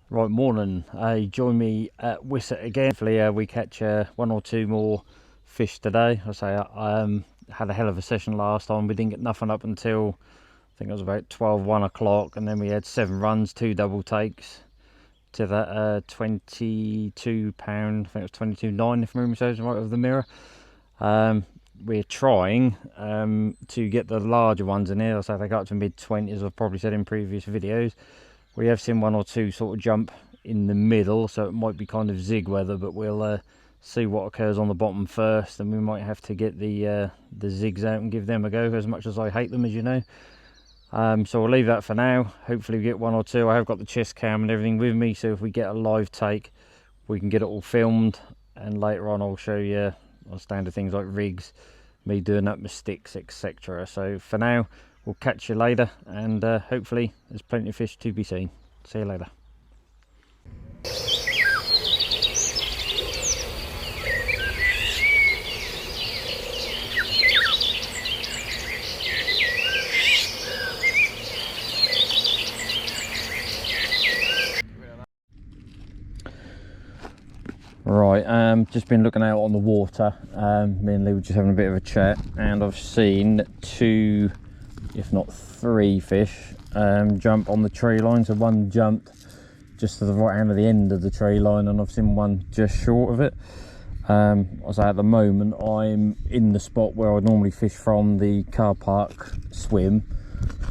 Right, morning. Join me at Wissett again. Hopefully we catch one or two more fish today. I had a hell of a session last time. We didn't get nothing up until I think it was about 1 o'clock, and then we had 7 runs, 2 double takes to that £22, I think it was 22.9 if memory serves right of the mirror. We're trying to get the larger ones in here. So they go up to mid-20s, I've probably said in previous videos. We have seen 1 or 2 sort of jump in the middle, so it might be kind of zig weather, but we'll see what occurs on the bottom first, and we might have to get the zigs out and give them a go, as much as I hate them, as you know. So we'll leave that for now. Hopefully we get 1 or 2. I have got the chest cam and everything with me, so if we get a live take we can get it all filmed, and later on I'll show you standard things like rigs, me doing up my sticks, etc. So for now, we'll catch you later, and hopefully there's plenty of fish to be seen. See you later. Right, just been looking out on the water. Me and Lee were just having a bit of a chat, and I've seen 2, if not 3 fish jump on the tree line. So one jumped just to the right hand of the end of the tree line, and I've seen one just short of it. So at the moment I'm in the spot where I normally fish from the car park swim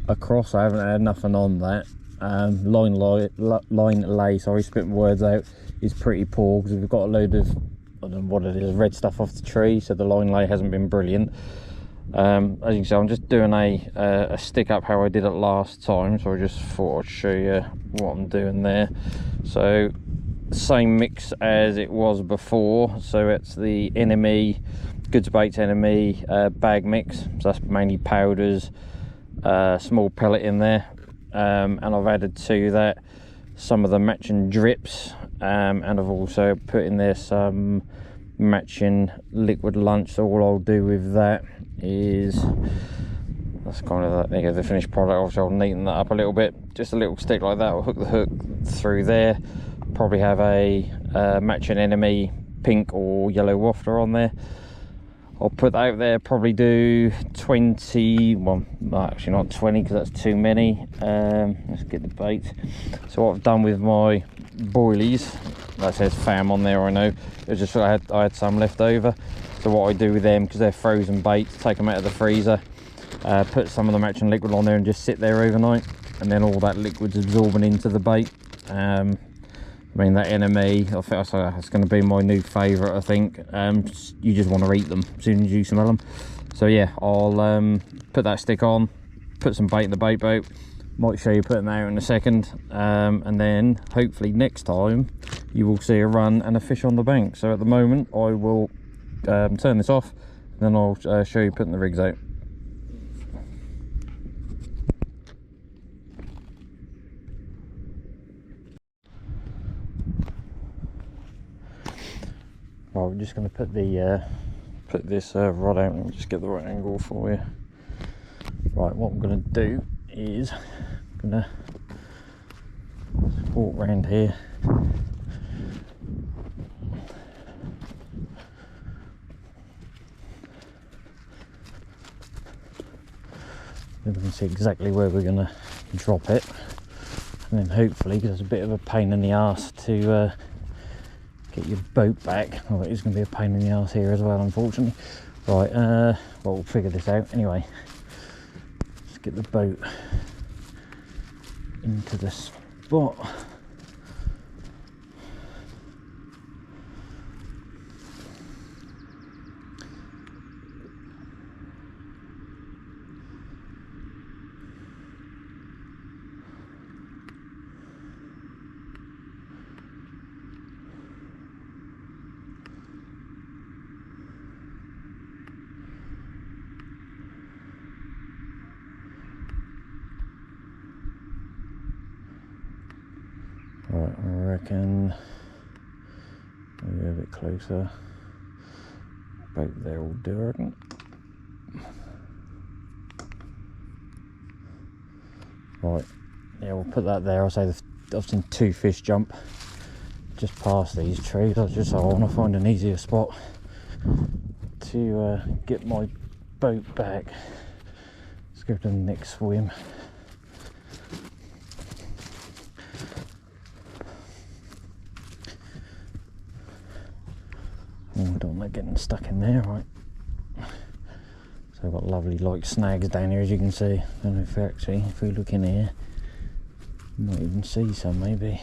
across. I haven't had nothing on that. Line lay, sorry, spit my words out, is pretty poor because we've got a load of, I don't know what it is, red stuff off the tree, so the line lay hasn't been brilliant. As you can see, I'm just doing a stick up how I did it last time, so I just thought I'd show you what I'm doing there. So same mix as it was before, so it's the enemy goods baits enemy bag mix, so that's mainly powders, small pellet in there, and I've added to that some of the matching drips, and I've also put in there some matching liquid lunch. So all I'll do with that is, that's kind of there you go, the finished product. Obviously I'll neaten that up a little bit, just a little stick like that. I'll hook the hook through there, probably have a matching enemy pink or yellow wafter on there. I'll put that out there, probably do 20, well actually not 20 because that's too many. Let's get the bait. So what I've done with my boilies, that says fam on there, I know, it was just I had some left over. So what I do with them, because they're frozen baits, take them out of the freezer, put some of the matching liquid on there and just sit there overnight, and then all that liquid's absorbing into the bait. I mean, that enemy, I think it's going to be my new favourite, I think. You just want to eat them as soon as you smell them. So yeah, I'll put that stick on, put some bait in the bait boat. Might show you putting that out in a second, and then hopefully next time you will see a run and a fish on the bank. So at the moment I will turn this off, and then I'll show you putting the rigs out. Right, we're just going to put the put this rod out and just get the right angle for you. Right, what I'm going to do is I'm going to walk round here. Then we can see exactly where we're going to drop it, and then hopefully, because it's a bit of a pain in the arse to get your boat back. Oh, it is going to be a pain in the arse here as well, unfortunately. Right, well, we'll figure this out anyway. Let's get the boat into the spot. Right, I reckon maybe a bit closer. Boat there will do, I reckon. Right, yeah, we'll put that there. I'll say the I've seen 2 fish jump just past these trees. I want to find an easier spot to get my boat back. Let's go to the next swim. Oh, I don't like getting stuck in there, right? So I've got lovely like snags down here, as you can see. I don't know if we look in here, you might even see some maybe.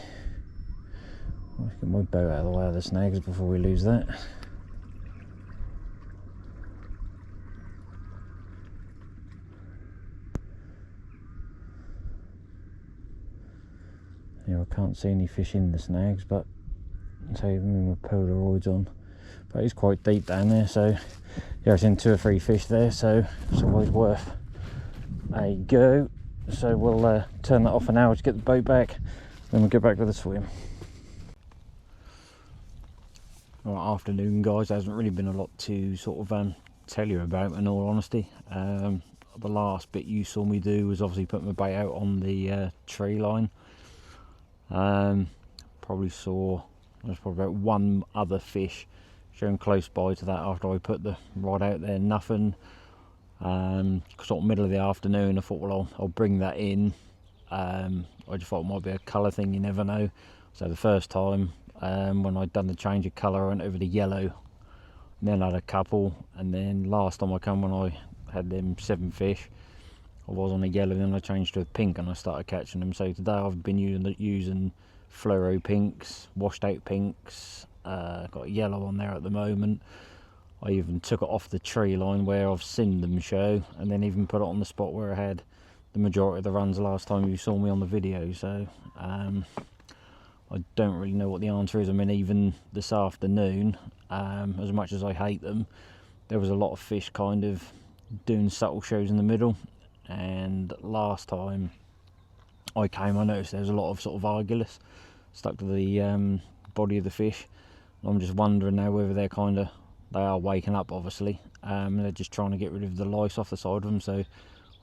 Let's get my boat out of the way of the snags before we lose that. Yeah, I can't see any fish in the snags, but so even with my Polaroids on. But it's quite deep down there, so yeah, I've seen 2 or 3 fish there, so it's always worth a go. So we'll turn that off for now to get the boat back, then we'll get back with the swim. Right, afternoon guys, there hasn't really been a lot to sort of tell you about, in all honesty. The last bit you saw me do was obviously put my bait out on the tree line. Probably saw, there's probably about 1 other fish shown close by to that after I put the rod out there, nothing. Sort of middle of the afternoon, I thought, well, I'll bring that in. I just thought it might be a colour thing, you never know. So the first time when I'd done the change of colour, I went over to yellow, and then I had a couple, and then last time I come, when I had them 7 fish, I was on a yellow, then I changed to a pink and I started catching them. So today I've been using fluoro pinks, washed out pinks, got a yellow on there at the moment. I even took it off the tree line where I've seen them show, and then even put it on the spot where I had the majority of the runs last time you saw me on the video. So I don't really know what the answer is. I mean, even this afternoon, as much as I hate them, there was a lot of fish kind of doing subtle shows in the middle. And last time I came, I noticed there was a lot of sort of argillus stuck to the body of the fish. I'm just wondering now whether they are waking up, obviously. They're just trying to get rid of the lice off the side of them. So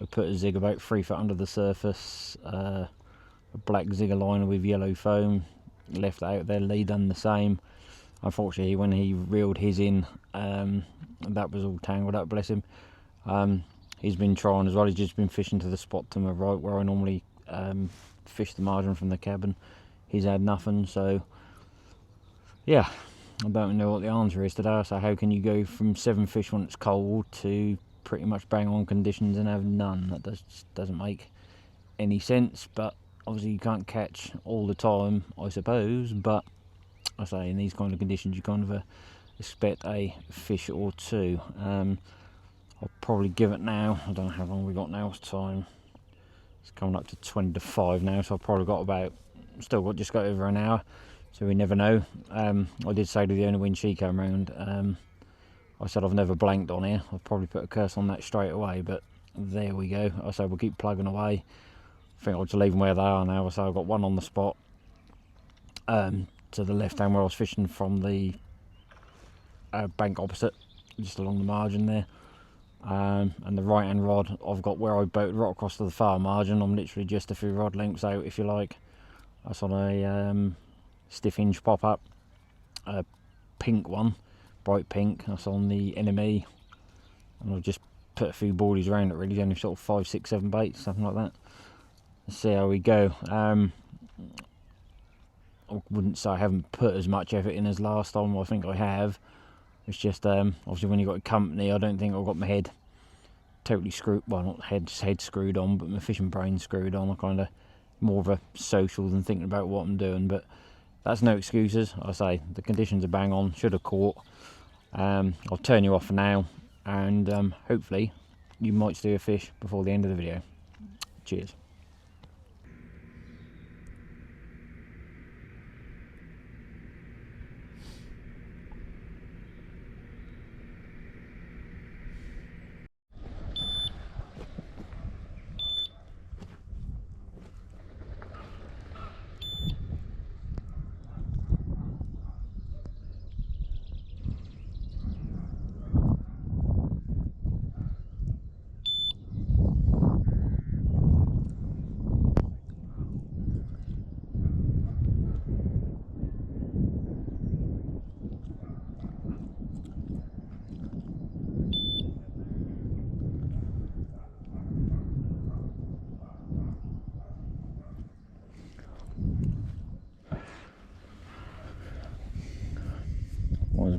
I put a zig about 3 foot under the surface, a black zigger liner with yellow foam, left it out there. Lee done the same. Unfortunately, when he reeled his in, that was all tangled up, bless him. He's been trying as well. He's just been fishing to the spot to my right where I normally fish the margin from the cabin. He's had nothing, so yeah, I don't know what the answer is today. So how can you go from 7 fish when it's cold to pretty much bang on conditions and have none? That just doesn't make any sense. But obviously you can't catch all the time, I suppose, but I say in these kind of conditions you kind of expect a fish or 2. I'll probably give it now, I don't know how long we got now, it's time, it's coming up to 20 to 5 now, so I've probably got about, still got just got over an hour, so we never know. I did say to the owner when she came round, I said I've never blanked on here. I'll probably put a curse on that straight away, but there we go. I said we'll keep plugging away. I think I'll just leave them where they are now. So I've got one on the spot to the left hand where I was fishing from the bank opposite, just along the margin there. And the right hand rod I've got where I boated right across to the far margin. I'm literally just a few rod lengths out, if you like. That's on a stiff hinge pop up, a pink one, bright pink. That's on the NME, and I've just put a few boardies around it, really, only sort of 5, 6, 7 baits, something like that. Let's see how we go. I wouldn't say I haven't put as much effort in as last time. I think I have. It's just obviously when you've got company, I don't think I've got my head totally screwed, well, not head screwed on, but my fishing brain screwed on. I'm kind of more of a social than thinking about what I'm doing, but that's no excuses. I say the conditions are bang on, should have caught. I'll turn you off for now, and hopefully you might steal a fish before the end of the video. Cheers.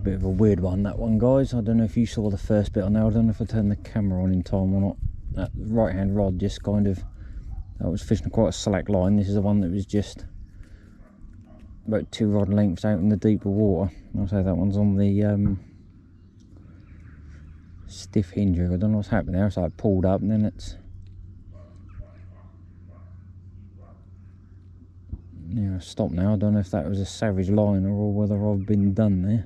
a bit of a weird one, that one, guys. I don't know if you saw the first bit on there. I don't know if I turned the camera on in time or not. That right hand rod just kind of, I was fishing quite a slack line. This is the one that was just about 2 rod lengths out in the deeper water. I'll say that one's on the stiff hinge rig. I don't know what's happening there. So I pulled up and then it's, yeah, stop now. I don't know if that was a savage liner or whether I've been done there.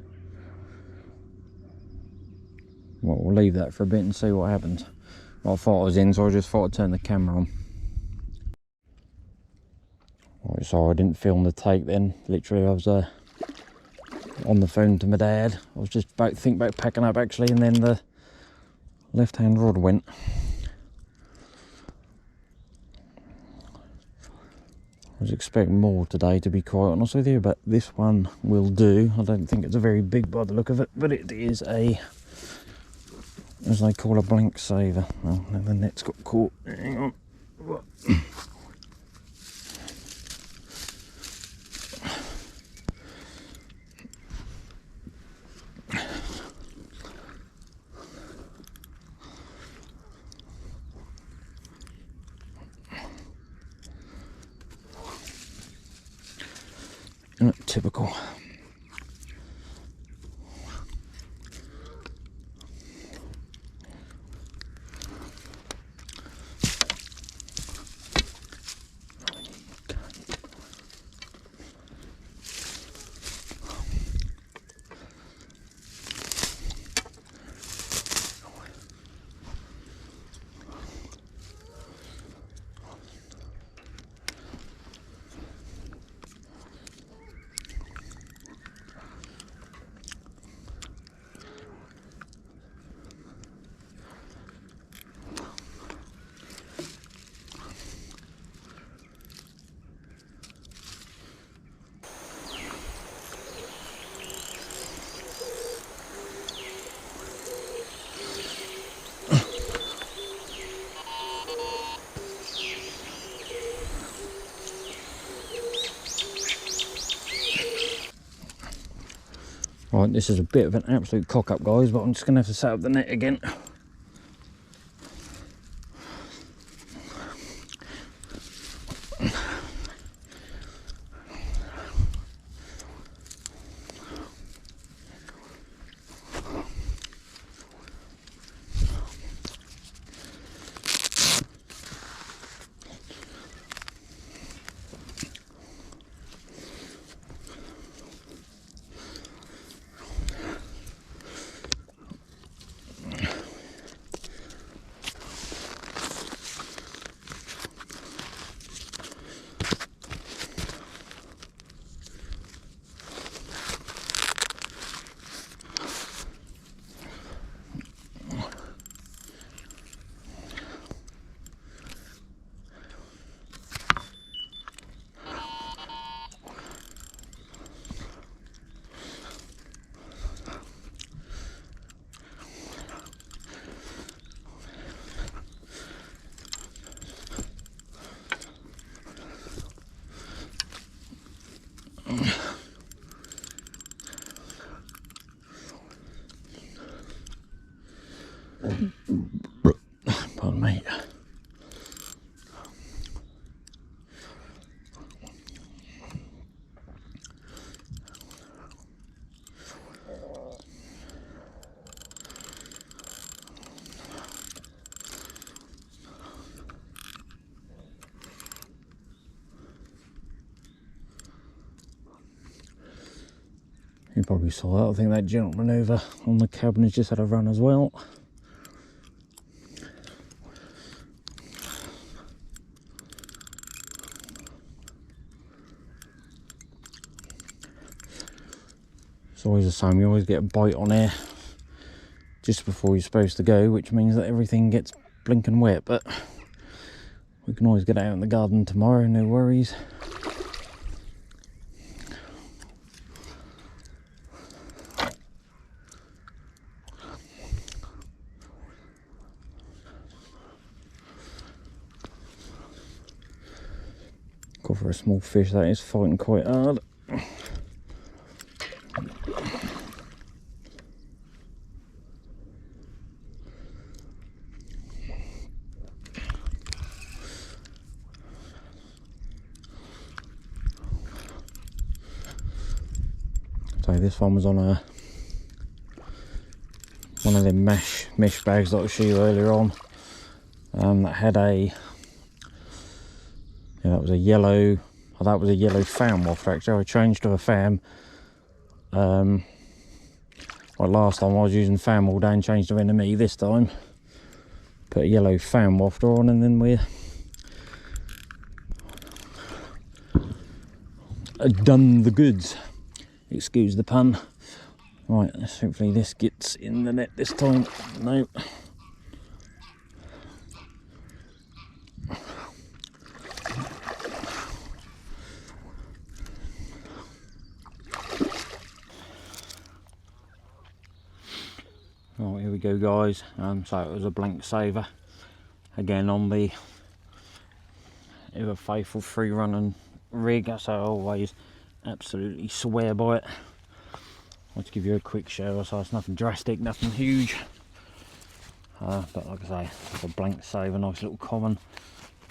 Well, we'll leave that for a bit and see what happens. Well, I thought I was in, so I just thought I'd turn the camera on. Right, sorry I didn't film the take then. Literally I was on the phone to my dad. I was just thinking about packing up actually, and then the left hand rod went. I was expecting more today, to be quite honest with you, but this one will do. I don't think it's a very big by the look of it, but it is a, as they call, a blank saver. Oh, now the net's got caught. Hang on. Typical. Right, this is a bit of an absolute cock up, guys, but I'm just going to have to set up the net again. Pardon me. You probably saw that. I think that gentleman over on the cabin has just had a run as well. It's always the same, you always get a bite on air just before you're supposed to go, which means that everything gets blinking wet, but we can always get out in the garden tomorrow, no worries. Go for a small fish, that is fighting quite hard. So this one was on one of them mesh bags that I showed you earlier on. That had a, that was a yellow, that was a yellow fan wafter actually. I changed to a fan. Like last time I was using fan all day and changed to NME. This time put a yellow fan wafter on, and then we're done the goods. Excuse the pun. Right, hopefully this gets in the net this time. No. Right, here we go guys. So it was a blank saver. Again on the ever faithful free running rig, as I always absolutely swear by it. I'll just give you a quick show, so it's nothing drastic, nothing huge. But like I say, it's a blank saver, nice little common.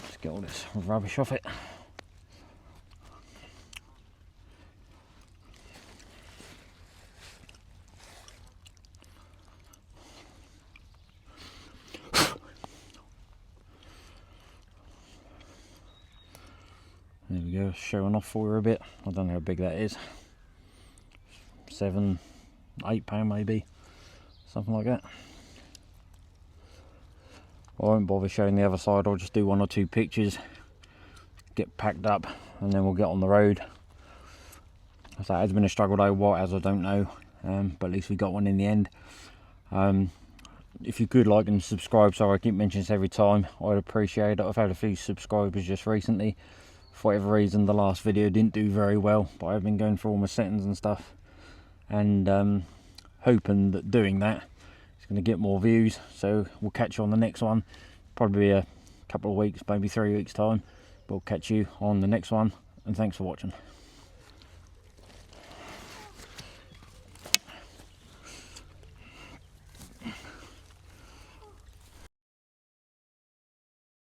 Just get all this rubbish off it. There we go, showing off for her a bit. I don't know how big that is. 7, 8 pound maybe, something like that. I won't bother showing the other side. I'll just do 1 or 2 pictures, get packed up, and then we'll get on the road. So it has been a struggle though, what as I don't know, but at least we got one in the end. If you could like and subscribe, sorry I keep mentioning this every time, I'd appreciate it. I've had a few subscribers just recently. For whatever reason the last video didn't do very well, but I've been going through all my settings and stuff, and hoping that doing that is going to get more views. So we'll catch you on the next one, probably a couple of weeks, maybe 3 weeks time. We'll catch you on the next one, and thanks for watching.